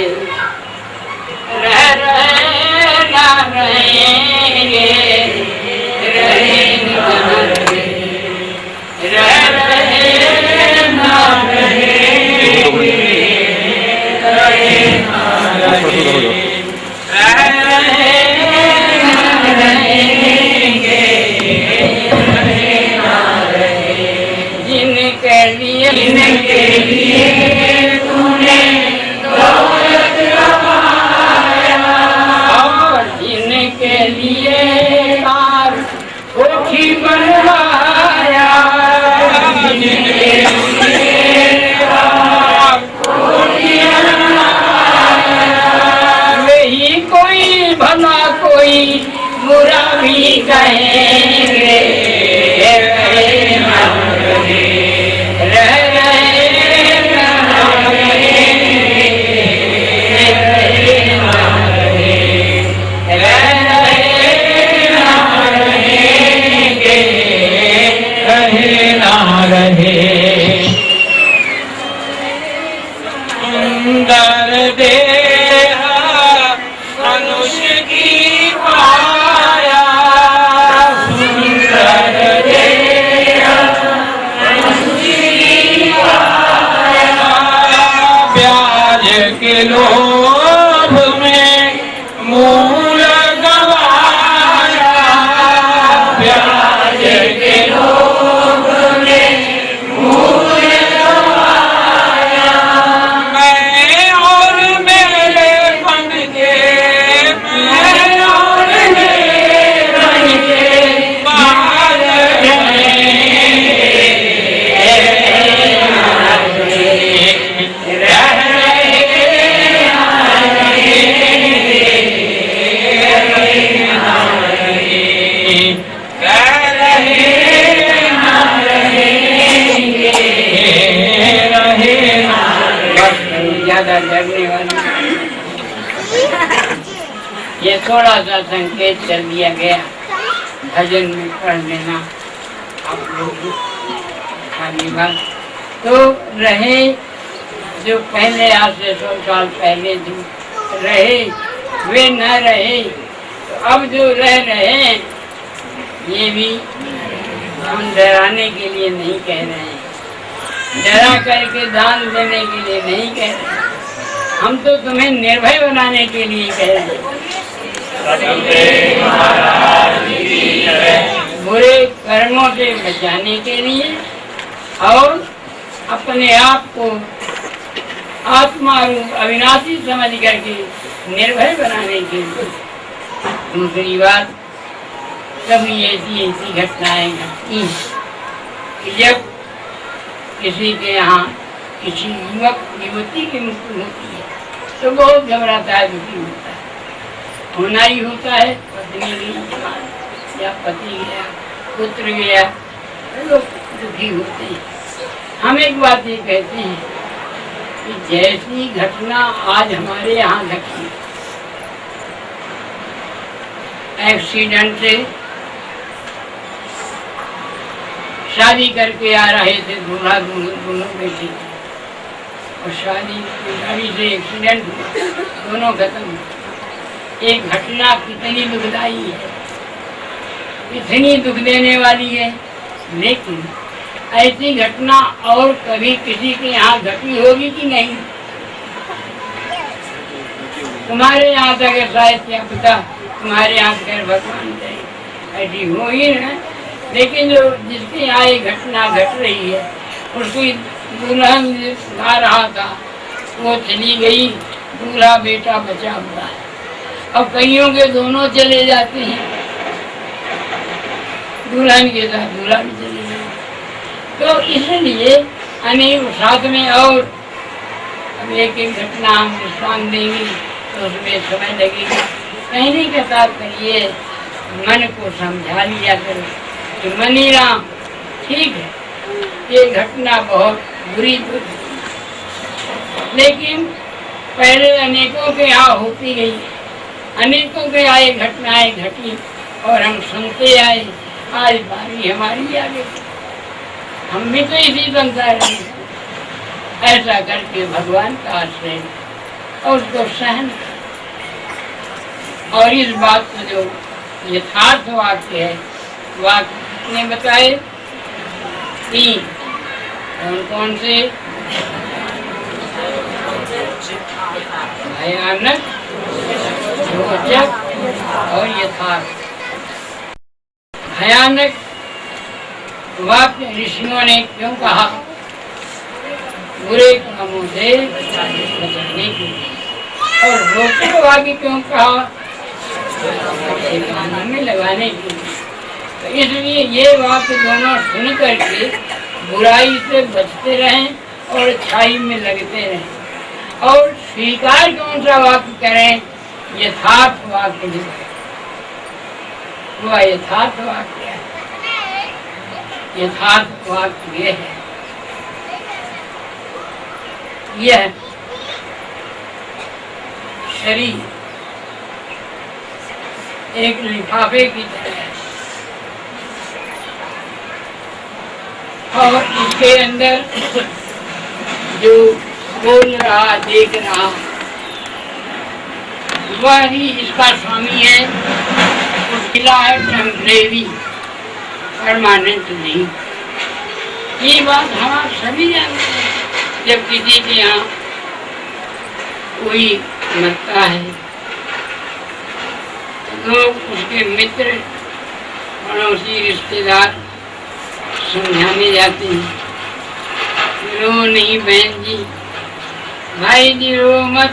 रहे न रहेंगे, रहे न रहे, रहे न रहेंगे, रहे जिनके लिए तूने दौलत लगाया और जिनके लिए कार कोठी बनवाया, जिनके लिए कार कोठी बनवाया, रहेंगे, रहे ना रहे, रह रहे ना रहेंगे, रहे ना रहे, रह रहे ना रहेंगे, रहे ना रहे। सुंदर देह मनुष्य की माया, सुंदर देह मनुष्य की माया, ब्याज के लोभ में मूल गवाया, ब्याज के लोभ में मूल गवाया, मैं और मेरे बन के, मैं और मेरे बन के बाहर रहेंगे, रह रहे ना रहेंगे, रहे ना रहेंगे, रह रहे ना रहेंगे, रहे ना। बस ज्यादा डरने वाली ये थोड़ा सा संकेत कर दिया गया, भजन में पढ़ लेना आप लोग खाली बात। तो रहे जो पहले आज से 100 साल पहले जो रहे वे न रहे, तो अब जो रह रहे हैं ये भी हम डराने के लिए नहीं कह रहे हैं, डरा करके दान देने के लिए नहीं कह रहे, हम तो तुम्हें निर्भय बनाने के लिए कह रहे हैं। बुरे कर्मों से बचाने के लिए और अपने आप को आत्मा रूप अविनाशी समझ करके निर्भय बनाने के लिए। दूसरी बात, कभी ऐसी घटनाएं घटती हैं कि जब किसी के यहाँ किसी युवक युवती की मृत्यु होती है तो बहुत घबराता है, दुखी होता है, होना ही होता है। पत्नी गई या पति गया, पुत्र गया, लोग दुखी होते हैं। हम एक बात ये कहते हैं कि जैसी घटना आज हमारे यहाँ घटी, एक्सीडेंट से शादी करके आ रहे थे दूल्हा दोनों बेटी, और शादी की गाड़ी से एक्सीडेंट हुआ, दोनों खत्म। एक घटना कितनी दुखदाई है, कितनी दुख देने वाली है, लेकिन ऐसी घटना और कभी किसी के यहाँ घटी होगी कि नहीं? तुम्हारे यहाँ तक शायद क्या पता, तुम्हारे यहाँ तक भगवान जाए ऐसी हो ही ना। लेकिन जो जिसके यहाँ ये घटना घट रही है, उसकी दुल्हन गा रहा था, वो चली गई, दूल्हा बेटा बचा हुआ है। अब कईयों के दोनों चले जाते हैं, दुल्हन के साथ दूल्हा भी चले जाते, तो इसलिए अनेक साथ में। और अब एक एक घटना हम दृष्टांत देंगे तो उसमें समय लगेगा। कहने के साथ करिए, मन को समझा लिया करो कि मनी राम ठीक है, ये घटना बहुत बुरी थी, लेकिन पहले अनेकों के यहाँ होती गई, अनेकों के यहाँ घटनाएं घटी और हम सुनते आए, आज बारी हमारी आ गई, हम भी तो इसी संसार में। ऐसा करके भगवान का आश्रय और उसको सहन, और इस बात को जो यथार्थ वाक्य है, वाक्य ने बताए 3, कौन कौन से? भयानक, रोचक और यथार्थ। भयानक वाक्य ऋषियों ने क्यों कहा? बुरे कामों से बचने के लिए। और रोचक वाक्य क्यों कहा? अच्छे कामों में लगाने के लिए। तो इसलिए ये वाक्य दोनों सुन करके बुराई से बचते रहें और अच्छाई में लगते रहें। और स्वीकार कौन सा वाक्य करें? यथार्थ वाक्य। वह यथार्थ वाक्य है। यथार्थ वाक्य यह है, यह शरीर एक लिफाफे की तरह है और इसके अंदर जो बोल रहा, देख रहा, वह ही इसका स्वामी है। उसका है टेम्परेरी, परमानेंट नहीं। ये बात हम सभी जानते हैं। जब किसी के यहाँ कोई मरता है तो लोग उसके मित्र, पड़ोसी, रिश्तेदार समझाने जाते हैं, रो नहीं बहन जी, भाई जी रो मत,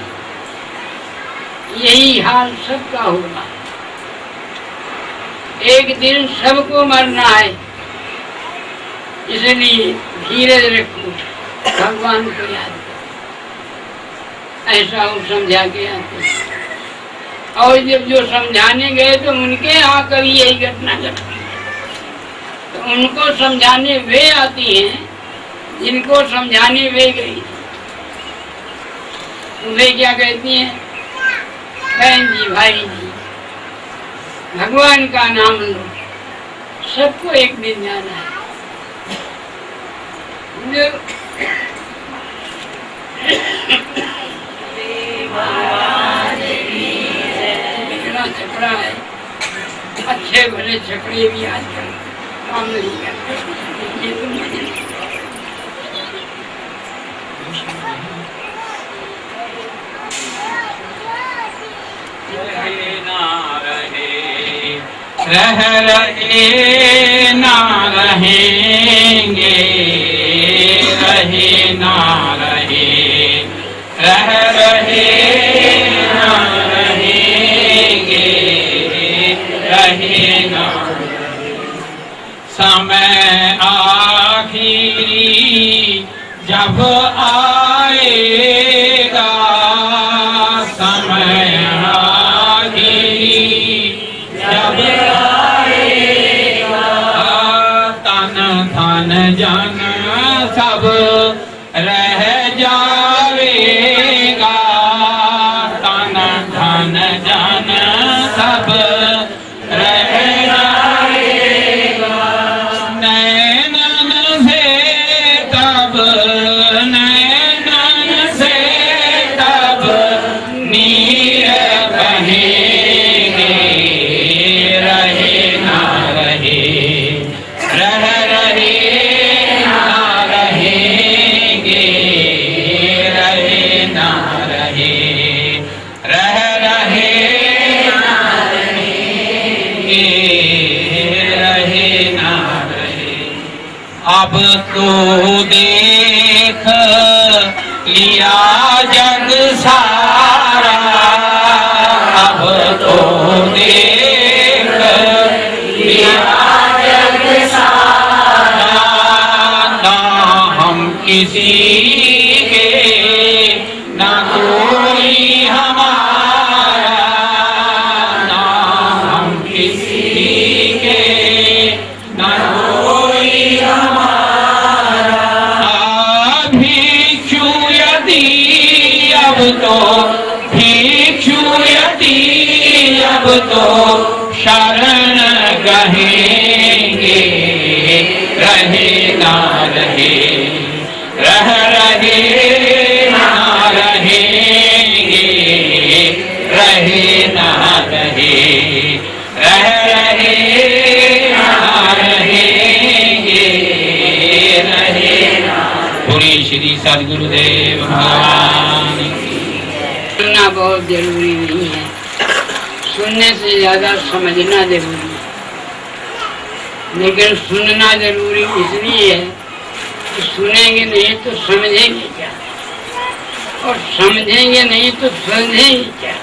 यही हाल सबका होगा, एक दिन सबको मरना है, इसलिए धीरज रखो, भगवान को याद करो। ऐसा वो समझा के आते हैं। और जब जो समझाने गए तो उनके यहाँ कभी यही घटना घटती है, तो उनको समझाने वे आती हैं जिनको समझाने वे गई। वे क्या कहती हैं, बहन जी, भाई जी, भगवान का नाम लो, सबको एक दिन जाना है। इतना छपड़ा है, अच्छे भले छपड़े भी आजकल काम नहीं करते। ये तो मजे रह रहे ना रहेंगे, रहे ना रहे, रह रहे ना रहेंगे, रहे ना। समय आखिरी जब आएगा, समय आखिरी जब आएगा, तन धन जन सब रह जाएगा, तन धन जन सब रह जाएगा। नैनन से तब, नैनन से तब नीर बहेंगे, रहे ना रहे, रह रहे ना रहेंगे, रहे ना रहे, रह रहे ना रहेंगे, रहे ना रहे। अब तो देख लिया जग सारा, अब तो देख लिया जग सारा, ना हम किसी के, ना कोई हमारा, ना हम किसी के, ना कोई हमारा। भिक्षु यदि अब तो, भिक्षु यदि अब तो शरण गहेंगे, रहे ना रहे, रह रहे ना रहेंगे, रहे ना रहे, रह रहे ना रहेंगे, रहे ना। पूरी श्री सद्गुरुदेव भगवान की। सुनना बहुत जरूरी नहीं है, सुनने से ज्यादा समझना जरूरी है। लेकिन सुनना जरूरी इसलिए है कि सुनेंगे नहीं तो समझेंगे क्या, और समझेंगे नहीं तो समझेंगे क्या।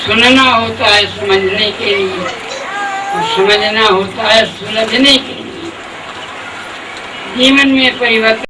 सुनना होता है समझने के लिए, और समझना होता है सुलझने के लिए। जीवन में परिवर्तन